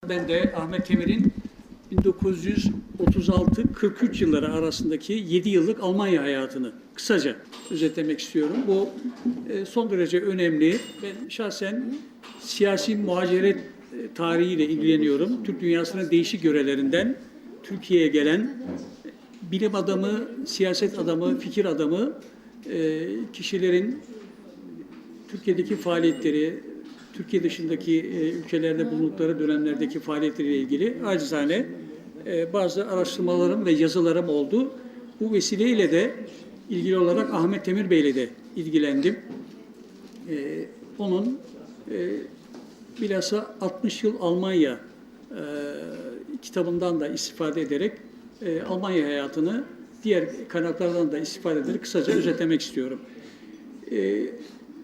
Ben de Ahmet Temir'in 1936-43 yılları arasındaki 7 yıllık Almanya hayatını kısaca özetlemek istiyorum. Bu son derece önemli. Ben şahsen siyasi muhaciret tarihiyle ilgileniyorum. Türk dünyasının değişik yörelerinden Türkiye'ye gelen bilim adamı, siyaset adamı, fikir adamı kişilerin Türkiye'deki faaliyetleri, Türkiye dışındaki ülkelerde bulundukları dönemlerdeki faaliyetleriyle ilgili acizane bazı araştırmalarım ve yazılarım oldu. Bu vesileyle de ilgili olarak Ahmet Temir Bey'le de ilgilendim. Onun bilhassa 60 yıl Almanya kitabından da istifade ederek Almanya hayatını diğer kaynaklardan da istifade ederek kısaca özetlemek istiyorum.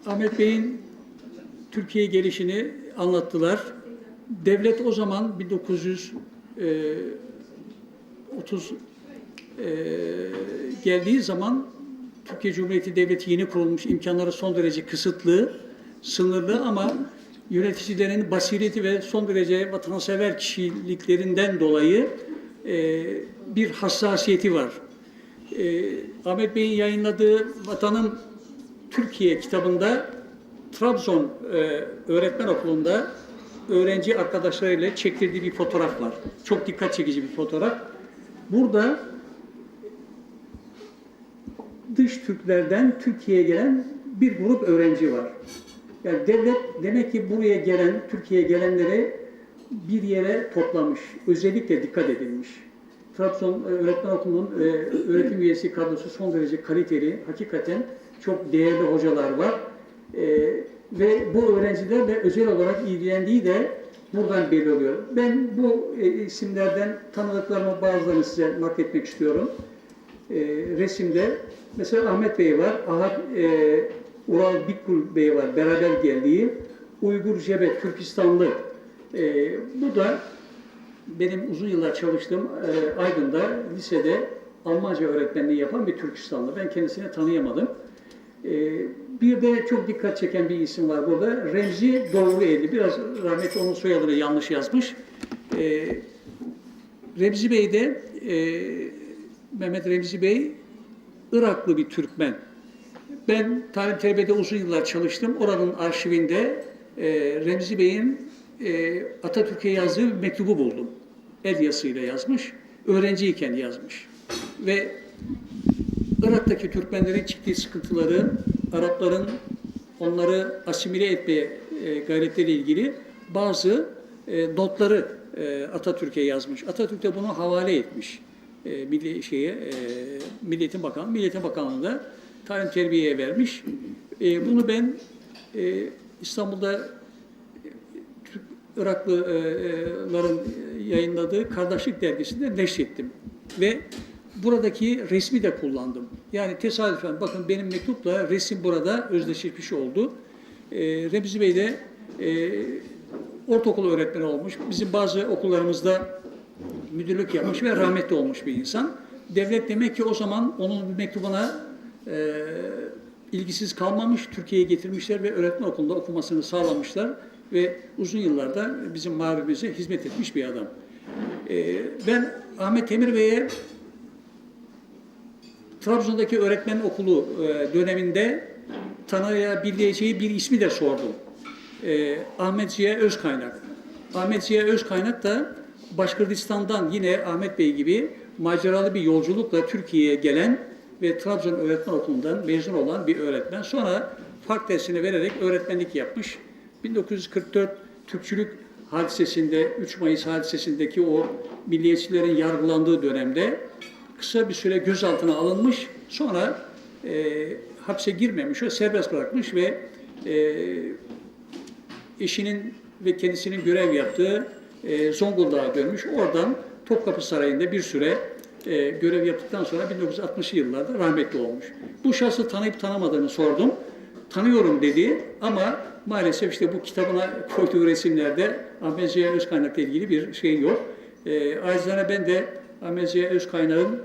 Ahmet Bey'in Türkiye'ye gelişini anlattılar. Devlet o zaman 1930 geldiği zaman Türkiye Cumhuriyeti Devleti yeni kurulmuş, imkanları son derece kısıtlı, sınırlı ama yöneticilerin basireti ve son derece vatansever kişiliklerinden dolayı bir hassasiyeti var. Ahmet Bey'in yayınladığı Vatanım Türkiye kitabında Trabzon Öğretmen Okulu'nda öğrenci arkadaşlarıyla çektirdiği bir fotoğraf var. Çok dikkat çekici bir fotoğraf. Burada dış Türklerden Türkiye'ye gelen bir grup öğrenci var. Yani devlet demek ki buraya gelen, Türkiye'ye gelenleri bir yere toplamış. Özellikle dikkat edilmiş. Trabzon Öğretmen Okulu'nun öğretim üyesi kadrosu son derece kaliteli. Hakikaten çok değerli hocalar var. Ve bu öğrencilerle özel olarak ilgilendiği de buradan belli oluyor. Ben bu isimlerden tanıdıklarımı bazılarını size nakletmek istiyorum. Resimde mesela Ahmet Bey var, Ural Bikul Bey var, beraber geldiği Uygur Jebe, Türkistanlı. Bu da benim uzun yıllar çalıştığım Aydın'da lisede Almanca öğretmenliği yapan bir Türkistanlı. Ben kendisini tanıyamadım. Bir de çok dikkat çeken bir isim var burada. Remzi Doğrueli. Biraz rahmetli onun soyadını yanlış yazmış. Remzi Bey de Mehmet Remzi Bey Iraklı bir Türkmen. Ben Talim Terbiye'de uzun yıllar çalıştım. Oranın arşivinde Remzi Bey'in Atatürk'e yazdığı bir mektubu buldum. El yazısıyla yazmış. Öğrenciyken yazmış. Ve Irak'taki Türkmenlerin çektiği sıkıntıları, Arapların onları asimile etmeye gayretleriyle ilgili bazı notları Atatürk'e yazmış. Atatürk de bunu havale etmiş Milliyetin Bakanlığı. Milliyetin Bakanlığı da Talim Terbiye'ye vermiş. Bunu ben İstanbul'da Iraklıların yayınladığı Kardeşlik Dergisi'nde neşrettim. Ve buradaki resmi de kullandım. Yani tesadüfen bakın benim mektupla resim burada özdeşleşmiş oldu. Remzi Bey de ortaokul öğretmeni olmuş. Bizim bazı okullarımızda müdürlük yapmış ve rahmetli olmuş bir insan. Devlet demek ki o zaman onun mektubuna ilgisiz kalmamış. Türkiye'ye getirmişler ve öğretmen okulunda okumasını sağlamışlar. Ve uzun yıllarda bizim mağribimize hizmet etmiş bir adam. Ben Ahmet Temir Bey'e Trabzon'daki öğretmen okulu döneminde tanıyabileceği bir ismi de sordum. Ahmet Ziya Özkaynak. Ahmet Ziya Özkaynak da Başkırdistan'dan yine Ahmet Bey gibi maceralı bir yolculukla Türkiye'ye gelen ve Trabzon Öğretmen Okulu'ndan mezun olan bir öğretmen. Sonra fark dersini vererek öğretmenlik yapmış. 1944 Türkçülük hadisesinde, 3 Mayıs hadisesindeki o milliyetçilerin yargılandığı dönemde kısa bir süre gözaltına alınmış, sonra hapse girmemiş, o serbest bırakmış ve eşinin ve kendisinin görev yaptığı Zonguldak'a dönmüş. Oradan Topkapı Sarayı'nda bir süre görev yaptıktan sonra 1960'lı yıllarda rahmetli olmuş. Bu şahsı tanıyıp tanımadığını sordum. Tanıyorum dedi ama maalesef işte bu kitabına koyduğu resimlerde Ahmet Ziya Özkaynak'la ilgili bir şey yok. Acizane ben de Ahmet Ziya Özkaynak'ın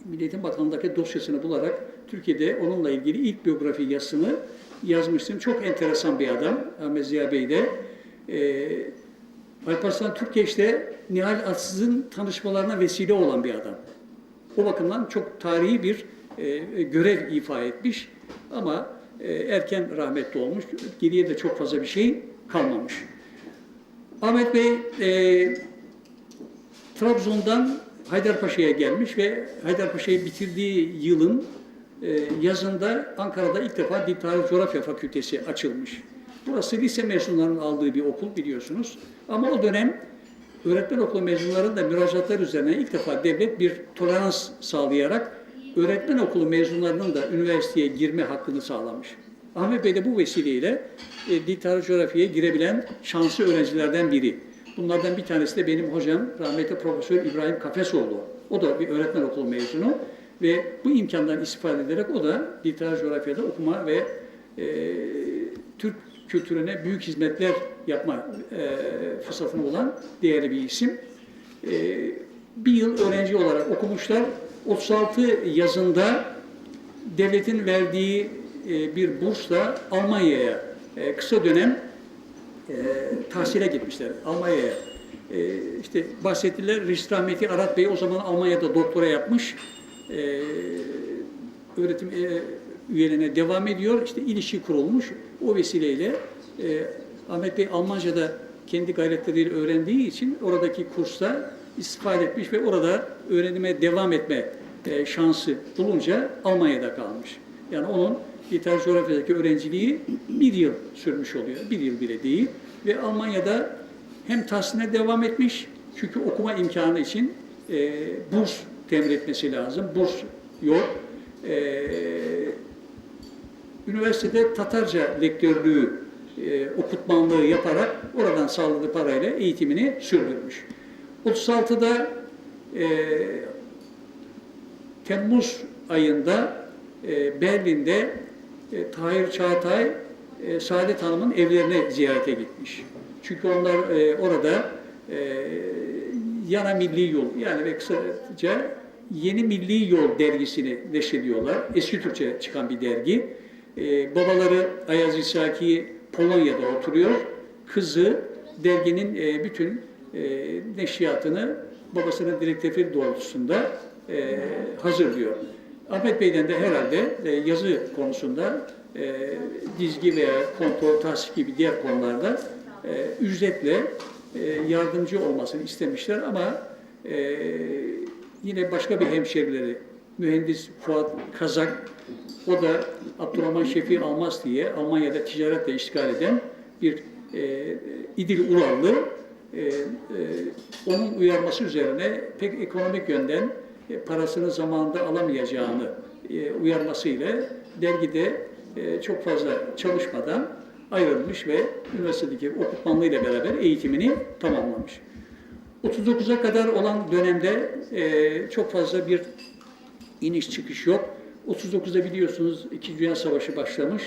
Milliyetin Bakanlığı'ndaki dosyasını bularak Türkiye'de onunla ilgili ilk biyografi yazısını yazmıştım. Çok enteresan bir adam Ahmet Ziya Bey de. Alparslan Türkeş de Nihal Atsız'ın tanışmalarına vesile olan bir adam. O bakımdan çok tarihi bir görev ifa etmiş ama erken rahmetli olmuş. Geriye de çok fazla bir şey kalmamış. Ahmet Bey Trabzon'dan Haydarpaşa'ya gelmiş ve Haydarpaşa'yı bitirdiği yılın yazında Ankara'da ilk defa Dil Tarih Coğrafya Fakültesi açılmış. Burası lise mezunlarının aldığı bir okul biliyorsunuz. Ama o dönem öğretmen okulu mezunlarının da müracaatlar üzerine ilk defa devlet bir tolerans sağlayarak öğretmen okulu mezunlarının da üniversiteye girme hakkını sağlamış. Ahmet Bey de bu vesileyle Dil Tarih Coğrafya'ya girebilen şanslı öğrencilerden biri. Bunlardan bir tanesi de benim hocam rahmetli Profesör İbrahim Kafesoğlu. O da bir öğretmen okulu mezunu ve bu imkandan istifade ederek o da Dil Tarih Coğrafya'da okuma ve Türk kültürüne büyük hizmetler yapma fırsatına olan değerli bir isim. Bir yıl öğrenci olarak okumuşlar. 36 yazında devletin verdiği bir bursla Almanya'ya kısa dönem tahsile gitmişler. Almanya'ya. İşte bahsettiler, Reşit Rahmeti Arat Bey o zaman Almanya'da doktora yapmış. Öğretim üyelerine devam ediyor. İşte ilişki kurulmuş. O vesileyle Ahmet Bey Almanca'da kendi gayretleriyle öğrendiği için oradaki kursta istifade etmiş ve orada öğrenime devam etme şansı bulunca Almanya'da kalmış. Yani onun Dil Tarih Coğrafya'daki öğrenciliği bir yıl sürmüş oluyor. Bir yıl bile değil. Ve Almanya'da hem tahsiline devam etmiş, çünkü okuma imkanı için burs temin etmesi lazım. Burs yok. Üniversitede Tatarca lektörlüğü, okutmanlığı yaparak oradan sağladığı parayla eğitimini sürdürmüş. 36'da Temmuz ayında Berlin'de Tahir Çağatay, Saadet Hanım'ın evlerine ziyarete gitmiş. Çünkü onlar orada Yana Milli Yol, yani ve kısaca Yeni Milli Yol dergisini neşrediyorlar. Eski Türkçe çıkan bir dergi. Babaları Ayaz İshaki Polonya'da oturuyor. Kızı derginin bütün neşriyatını babasının direktifi doğrultusunda hazırlıyor. Ahmet Bey'den de herhalde yazı konusunda dizgi veya kontrol, tahsik gibi diğer konularda ücretle yardımcı olmasını istemişler ama yine başka bir hemşerileri, mühendis Fuat Kazak, o da Abdurrahman Şefik Almaz diye Almanya'da ticaretle işgal eden bir İdil Urallı, onun uyarması üzerine pek ekonomik yönden parasını zamanında alamayacağını uyarmasıyla dergide çok fazla çalışmadan ayrılmış ve üniversitedeki okutmanlığıyla beraber eğitimini tamamlamış. 39'a kadar olan dönemde çok fazla bir iniş çıkış yok. 39'da biliyorsunuz İkinci Dünya Savaşı başlamış.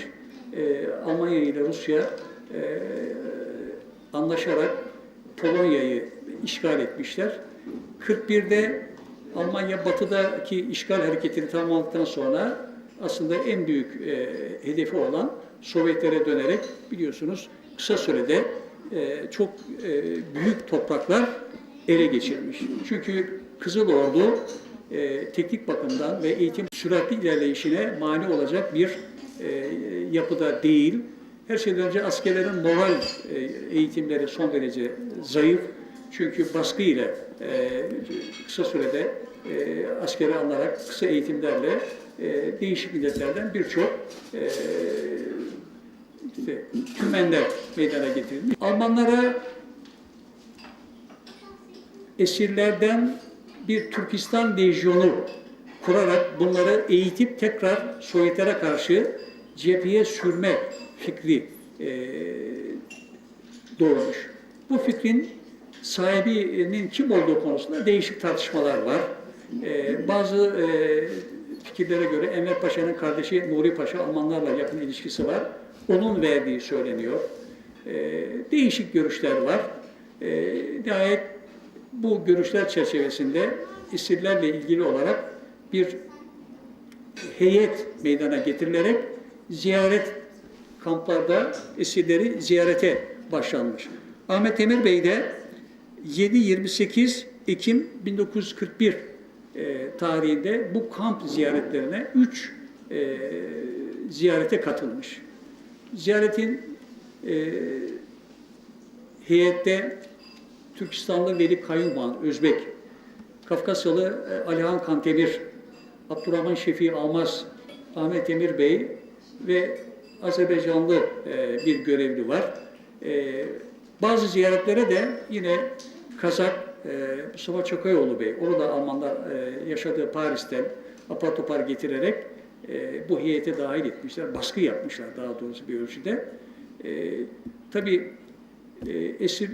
Almanya ile Rusya anlaşarak Polonya'yı işgal etmişler. 41'de Almanya batıdaki işgal hareketini tamamladıktan sonra aslında en büyük hedefi olan Sovyetlere dönerek biliyorsunuz kısa sürede çok büyük topraklar ele geçirmiş. Çünkü Kızıl Ordu teknik bakımdan ve eğitim süratli ilerleyişine mani olacak bir yapıda değil. Her şeyden önce askerlerin moral eğitimleri son derece zayıf. Çünkü baskı ile kısa sürede askere alınarak kısa eğitimlerle değişik milletlerden birçok tümenler meydana getirilmiş. Almanlara esirlerden bir Türkistan lejyonu kurarak bunları eğitip tekrar Sovyetlere karşı cepheye sürme fikri doğmuş. Bu fikrin sahibinin kim olduğu konusunda değişik tartışmalar var. Bazı fikirlere göre Enver Paşa'nın kardeşi Nuri Paşa Almanlarla yakın ilişkisi var. Onun verdiği söyleniyor. Değişik görüşler var. Nihayet bu görüşler çerçevesinde esirlerle ilgili olarak bir heyet meydana getirilerek ziyaret kamplarda esirleri ziyarete başlanmış. Ahmet Emir Bey de 7-28 Ekim 1941 tarihinde bu kamp ziyaretlerine 3 ziyarete katılmış. Ziyaretin heyette Türkistanlı Veli Kayınbağ Özbek, Kafkasyalı Alihan Kantemir, Abdurrahman Şefii Almaz, Ahmet Emir Bey ve Azerbaycanlı bir görevli var. Bazı ziyaretlere de yine Kazak Mustafa Çakayoğlu Bey, onu da Almanlar yaşadığı Paris'ten apar topar getirerek bu heyete dahil etmişler, baskı yapmışlar daha doğrusu bir ölçüde. Tabii esir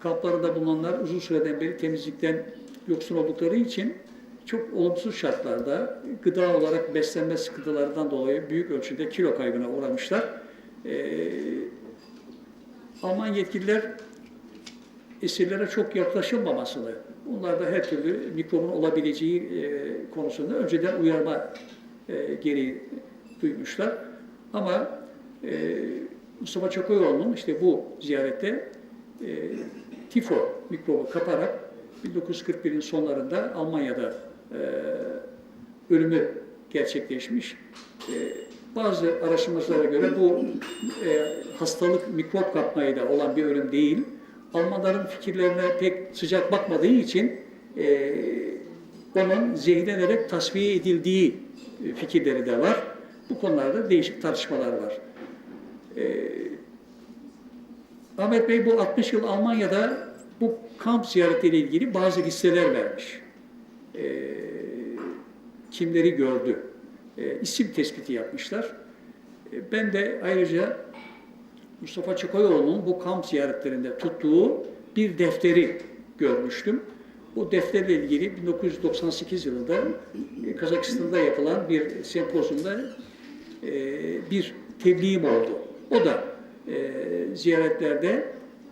kamplarında bulunanlar uzun süreden beri temizlikten yoksun oldukları için çok olumsuz şartlarda gıda olarak beslenme sıkıntılarından dolayı büyük ölçüde kilo kaybına uğramışlar. Alman yetkililer esirlere çok yaklaşılmamasını, onlarda her türlü mikrobun olabileceği konusunda önceden uyarma gereği duymuşlar. Ama Mustafa Çakayoğlu'nun işte bu ziyarette tifo mikrobu kaparak 1941'in sonlarında Almanya'da ölümü gerçekleşmiş. Bazı araştırmalara göre bu hastalık mikrop kapmayla olan bir ölüm değil. Almanların fikirlerine pek sıcak bakmadığı için onun zehirlenerek tasfiye edildiği fikirleri de var. Bu konularda değişik tartışmalar var. Ahmet Bey bu 60 yıl Almanya'da bu kamp ziyaretiyle ilgili bazı listeler vermiş. Kimleri gördü? İsim tespiti yapmışlar. Ben de ayrıca Mustafa Çakayoğlu'nun bu kamp ziyaretlerinde tuttuğu bir defteri görmüştüm. Bu defterle ilgili 1998 yılında Kazakistan'da yapılan bir sempozyumda bir tebliğim oldu. O da ziyaretlerde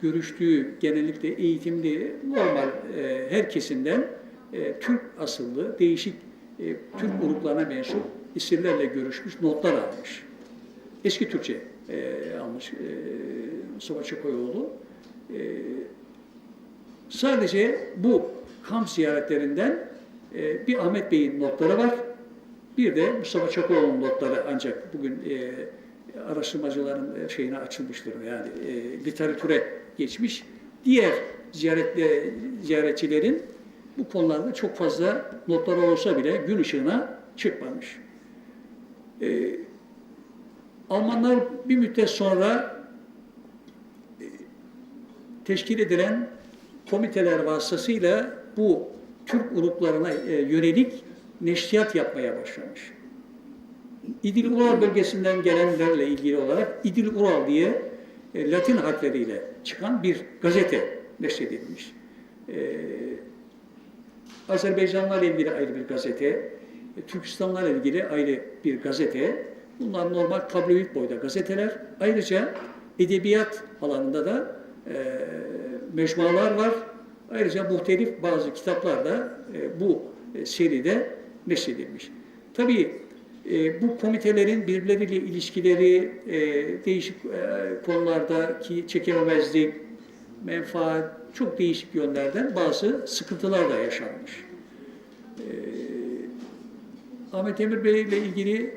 görüştüğü genellikle eğitimli normal herkesinden Türk asıllı değişik Türk gruplarına mensup isimlerle görüşmüş, notlar almış. Eski Türkçe almış Mustafa Çakayoğlu. Sadece bu kamp ziyaretlerinden bir Ahmet Bey'in notları var. Bir de Mustafa Çakayoğlu'nun notları ancak bugün araştırmacıların şeyine açılmıştır. Yani literatüre geçmiş. Diğer ziyaretçilerin bu konularda çok fazla notları olsa bile gün ışığına çıkmamış. Almanlar bir müddet sonra teşkil edilen komiteler vasıtasıyla bu Türk gruplarına yönelik neşriyat yapmaya başlamış. İdil-Ural bölgesinden gelenlerle ilgili olarak İdil-Ural diye Latin harfleriyle çıkan bir gazete neşredilmiş. Azerbaycanlarla ilgili ayrı bir gazete, Türkistanlarla ilgili ayrı bir gazete. Bunlar normal tabloid boyda gazeteler. Ayrıca edebiyat alanında da mecmualar var. Ayrıca muhtelif bazı kitaplar da bu seride neşredilmiş. Tabii bu komitelerin birbirleriyle ilişkileri, değişik konulardaki çekememezlik, menfaat, çok değişik yönlerden bazı sıkıntılar da yaşanmış. Ahmet Emir Bey ile ilgili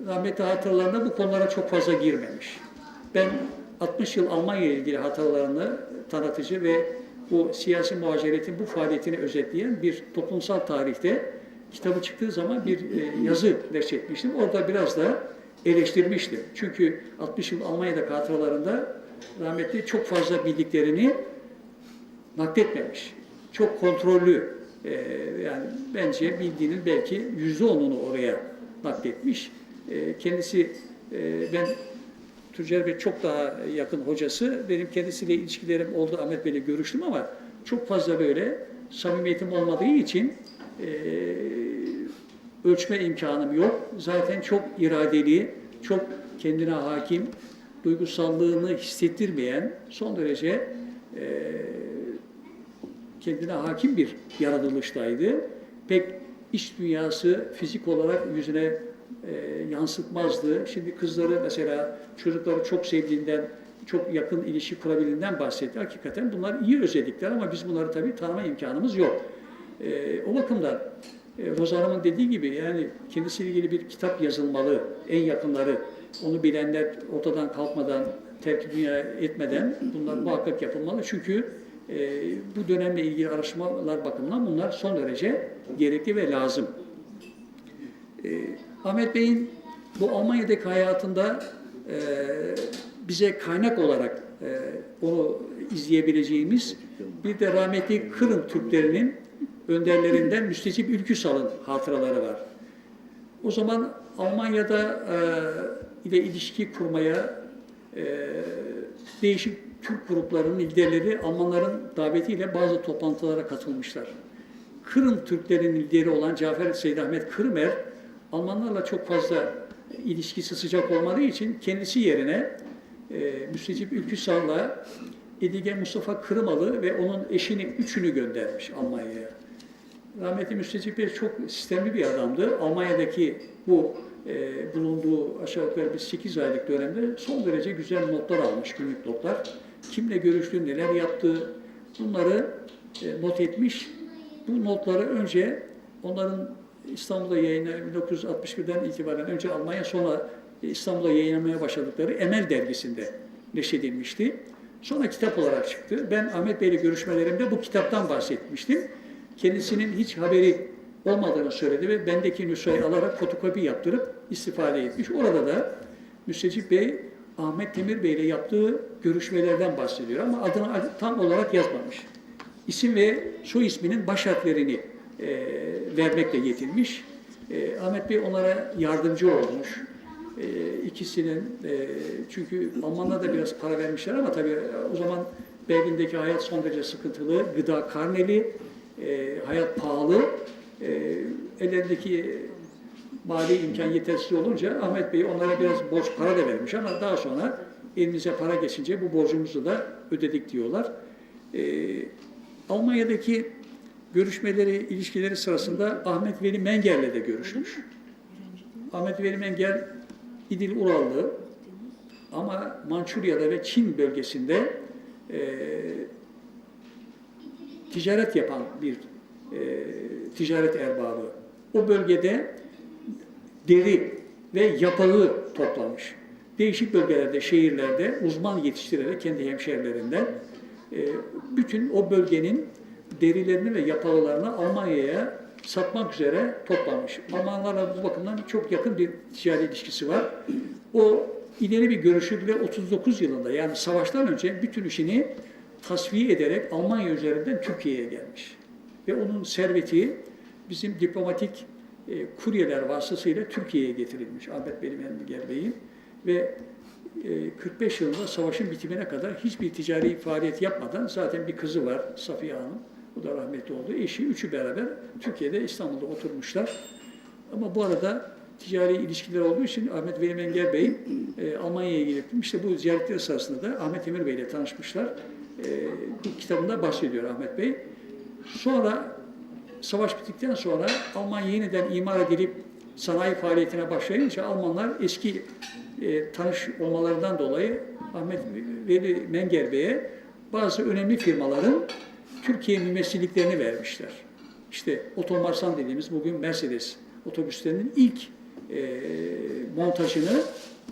rahmetli hatıralarında bu konulara çok fazla girmemiş. Ben 60 yıl Almanya ile ilgili hatıralarını tanıtıcı ve bu siyasi muhaciretin bu faaliyetini özetleyen bir toplumsal tarihte kitabı çıktığı zaman bir yazı neşretmiştim. Orada biraz da eleştirmiştim. Çünkü 60 yıl Almanya'da hatıralarında rahmetli çok fazla bildiklerini nakletmemiş. Çok kontrollü, yani bence bildiğinin belki %10'unu oraya nakletmiş. Kendisi, ben Tuncer Bey çok daha yakın hocası, benim kendisiyle ilişkilerim oldu, Ahmet Bey'le görüştüm ama çok fazla böyle samimiyetim olmadığı için ölçme imkanım yok. Zaten çok iradeli, çok kendine hakim, duygusallığını hissettirmeyen, son derece kendine hakim bir yaratılıştaydı. Pek iç dünyası fizik olarak yüzüne yansıtmazdı. Şimdi kızları mesela çocukları çok sevdiğinden çok yakın ilişki kurabildiğinden bahsetti. Hakikaten bunlar iyi özellikler ama biz bunları tabii tanıma imkanımız yok. O bakımdan Roza Hanım'ın dediği gibi yani kendisiyle ilgili bir kitap yazılmalı, en yakınları, onu bilenler ortadan kalkmadan, terk dünya etmeden bunlar muhakkak yapılmalı. Çünkü bu dönemle ilgili araştırmalar bakımından bunlar son derece gerekli ve lazım. Ahmet Bey'in bu Almanya'daki hayatında bize kaynak olarak onu izleyebileceğimiz bir de rahmetli Kırım Türklerinin önderlerinden Müstecip Ülküsal'ın hatıraları var. O zaman Almanya'da ile ilişki kurmaya değişik Türk gruplarının liderleri Almanların davetiyle bazı toplantılara katılmışlar. Kırım Türklerinin lideri olan Cafer Seyyid Ahmet Kırımer, Almanlarla çok fazla ilişkisi sıcak olmadığı için kendisi yerine Müstecip Ülküsal'la Edige Mustafa Kırımalı ve onun eşini üçünü göndermiş Almanya'ya. Rahmetli Müstecip Bey çok sistemli bir adamdı. Almanya'daki bu bulunduğu aşağı yukarı bir 8 aylık dönemde son derece güzel notlar almış, günlük notlar. Kimle görüştüğü, neler yaptığı bunları not etmiş. Bu notları önce onların İstanbul'da yayınlanan 1961'den itibaren önce Almanya sonra İstanbul'da yayınlamaya başladıkları Emel dergisinde neşredilmişti. Sonra kitap olarak çıktı. Ben Ahmet Bey ile görüşmelerimde bu kitaptan bahsetmiştim. Kendisinin hiç haberi olmadığını söyledi ve bendeki nüshayı alarak fotokopi yaptırıp istifade etmiş. Orada da Müstecip Bey, Ahmet Temir Bey ile yaptığı görüşmelerden bahsediyor ama adını tam olarak yazmamış. İsim ve soy isminin baş harflerini vermekle yetinmiş. Ahmet Bey onlara yardımcı olmuş. İkisinin, çünkü Almanlar da biraz para vermişler ama tabii o zaman Berlin'deki hayat son derece sıkıntılı, gıda karneli, hayat pahalı, ellerindeki mali imkan yetersiz olunca Ahmet Bey onlara biraz borç para da vermiş ama daha sonra elimize para geçince bu borcumuzu da ödedik diyorlar. Almanya'daki görüşmeleri, ilişkileri sırasında Ahmet Veli Menger'le de görüşmüş. Ahmet Veli Menger İdil Urallı ama Mançurya'da ve Çin bölgesinde ticaret yapan bir ticaret erbabı. O bölgede deri ve yapağı toplamış. Değişik bölgelerde, şehirlerde uzman yetiştirerek kendi hemşerilerinden bütün o bölgenin derilerini ve yapağlarını Almanya'ya satmak üzere toplamış. Almanlarla bu bakımdan çok yakın bir ticari ilişkisi var. O ileri bir görüşüyle 39 yılında yani savaştan önce bütün işini tasfiye ederek Almanya üzerinden Türkiye'ye gelmiş. Ve onun serveti bizim diplomatik kuryeler vasıtasıyla Türkiye'ye getirilmiş Ahmet Menger Bey'in ve 45 yılında savaşın bitimine kadar hiçbir ticari faaliyet yapmadan zaten bir kızı var Safiye Hanım. O da rahmetli oldu. Eşi, üçü beraber Türkiye'de, İstanbul'da oturmuşlar. Ama bu arada ticari ilişkiler olduğu için Ahmet Veli Menger Bey Almanya'ya gitmiş. İşte bu ziyaretler sırasında da Ahmet Emir Bey ile tanışmışlar. Bu kitabında bahsediyor Ahmet Bey. Sonra savaş bittikten sonra Almanya yeniden imar edilip sanayi faaliyetine başlayınca Almanlar eski tanış olmalarından dolayı Ahmet Veli Menger Bey'e bazı önemli firmaların Türkiye mümessilliklerini vermişler. İşte Otomarsan dediğimiz bugün Mercedes otobüslerinin ilk montajını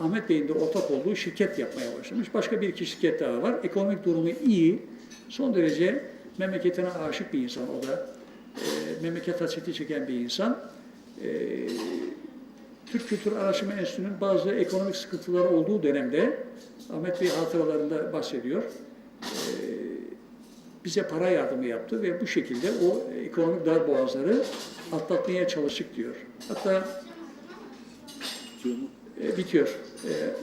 Ahmet Bey'in de ortak olduğu şirket yapmaya başlamış. Başka bir iki şirket daha var. Ekonomik durumu iyi. Son derece memleketine aşık bir insan o da. Memleket hasreti çeken bir insan. Türk Kültür Araştırma Enstitüsü'nün bazı ekonomik sıkıntıları olduğu dönemde Ahmet Bey hatıralarında bahsediyor. Bize para yardımı yaptı ve bu şekilde o ekonomik darboğazları atlatmaya çalıştık diyor. Hatta bitiyor.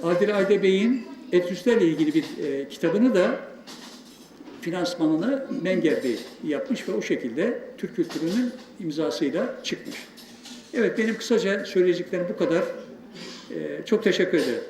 Adil Ayde Bey'in etüslerle ilgili bir kitabını da finansmanını Menger Bey yapmış ve o şekilde Türk kültürünün imzasıyla çıkmış. Evet, benim kısaca söyleyeceklerim bu kadar. Çok teşekkür ederim.